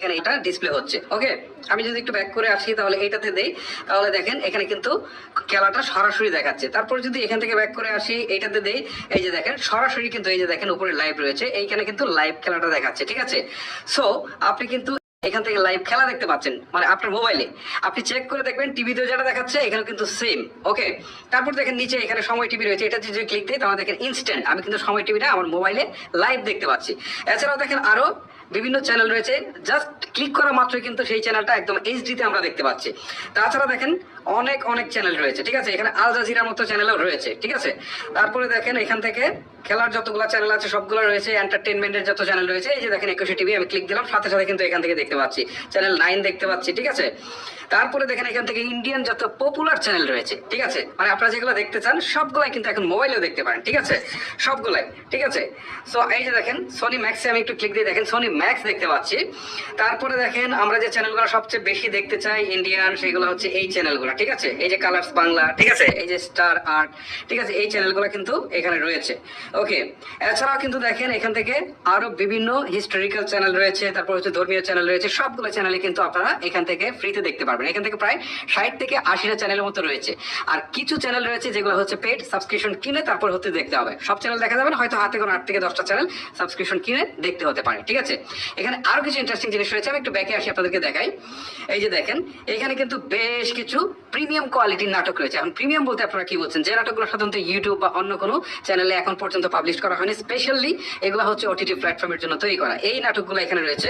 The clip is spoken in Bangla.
এখানে এটা ডিসপ্লে হচ্ছে। ওকে, আমি যদি একটু ব্যাক করে আসি তাহলে এটাতে দেই, তাহলে দেখেন এখানে কিন্তু খেলাটা সরাসরি দেখাচ্ছে। তারপর যদি এখান থেকে ব্যাক করে আসি এটাতে দেই, এই যে দেখেন সরাসরি কিন্তু এই যে দেখেন উপরে লাইভ রয়েছে, এইখানে কিন্তু লাইভ খেলাটা দেখাচ্ছে। ঠিক আছে, সো আপনি কিন্তু এখান থেকে লাইভ খেলা দেখতে পাচ্ছেন, মানে আপনার মোবাইলে আপনি চেক করে দেখবেন টিভিতে যেটা দেখাচ্ছে এখানে কিন্তু সেম। ওকে, তারপর দেখেন নিচে এখানে সময় টিভি রয়েছে, এটা যদি ক্লিক দিই তাহলে দেখেন ইনস্ট্যান্ট আমি কিন্তু সময় টিভিটা আমার মোবাইলে লাইভ দেখতে পাচ্ছি। এছাড়াও দেখেন আরো বিভিন্ন চ্যানেল রয়েছে, জাস্ট ক্লিক করা মাত্রই কিন্তু সেই চ্যানেলটা একদম এইচডিতে আমরা দেখতে পাচ্ছি। তাছাড়া দেখেন অনেক অনেক চ্যানেল রয়েছে। ঠিক আছে, এখানে আল জাজিরার মতো চ্যানেলও রয়েছে। ঠিক আছে, তারপরে দেখেন এখান থেকে খেলার যতগুলো চ্যানেল আছে সবগুলো রয়েছে, এন্টারটেনমেন্টের যত চ্যানেল রয়েছে, এই যে দেখেন 21 টিভি আমি ক্লিক দিলাম, সাথে সাথে কিন্তু এখান থেকে দেখতে পাচ্ছি চ্যানেল 9 দেখতে পাচ্ছি। ঠিক আছে, তারপরে দেখেন এখান থেকে ইন্ডিয়ান যত পপুলার চ্যানেল রয়েছে, ঠিক আছে, মানে আপনারা যেগুলো দেখতে চান সবগুলাই কিন্তু এখন মোবাইলেও দেখতে পারেন। ঠিক আছে, সবগুলাই। ঠিক আছে, সো এই যে দেখেন সোনি ম্যাক্সে আমি একটু ক্লিক দিয়ে দেখেন সোনি ম্যাক্স দেখতে পাচ্ছি। তারপরে দেখেন আমরা যে চ্যানেলগুলো সবচেয়ে বেশি দেখতে চাই ইন্ডিয়ান, সেগুলো হচ্ছে এই চ্যানেলগুলো। ঠিক আছে, এই যে কালার্স বাংলা, ঠিক আছে, এই যে স্টার আর্ট, ঠিক আছে, এই চ্যানেলগুলো কিন্তু এখানে রয়েছে। ওকে, এছাড়াও কিন্তু দেখেন এখান থেকে আরো বিভিন্ন হিস্টোরিক্যাল চ্যানেল রয়েছে, তারপর হচ্ছে ধর্মীয় চ্যানেল রয়েছে, সবগুলো চ্যানেলে কিন্তু আপনারা এখান থেকে ফ্রিতে দেখতে পারবেন। এখান থেকে প্রায় 60 থেকে 80টা চ্যানেলের মতো রয়েছে। আর কিছু চ্যানেল রয়েছে যেগুলো হচ্ছে পেড, সাবস্ক্রিপশন কিনে তারপর হতে দেখতে হবে। সব চ্যানেল দেখা যাবে না, হয়তো হাতে কোনো 8 থেকে 10টা চ্যানেল সাবস্ক্রিপশন কিনে দেখতে হতে পারে। ঠিক আছে, এখানে আরো কিছু ইন্টারেস্টিং জিনিস রয়েছে, আমি একটু ব্যাকে আসি আপনাদেরকে দেখাই। এই যে দেখেন এখানে কিন্তু বেশ কিছু প্রিমিয়াম কোয়ালিটির নাটক রয়েছে। এখন প্রিমিয়াম বলতে আপনারা কি বলছেন, যে নাটকগুলো সাধারণত ইউটিউব বা অন্য কোনো চ্যানেলে এখন পর্যন্ত পাবলিশ করা হয়নি, স্পেশালি এগুলো হচ্ছে ওটিটি প্ল্যাটফর্মের জন্য তৈরি করা, এই নাটকগুলো এখানে রয়েছে।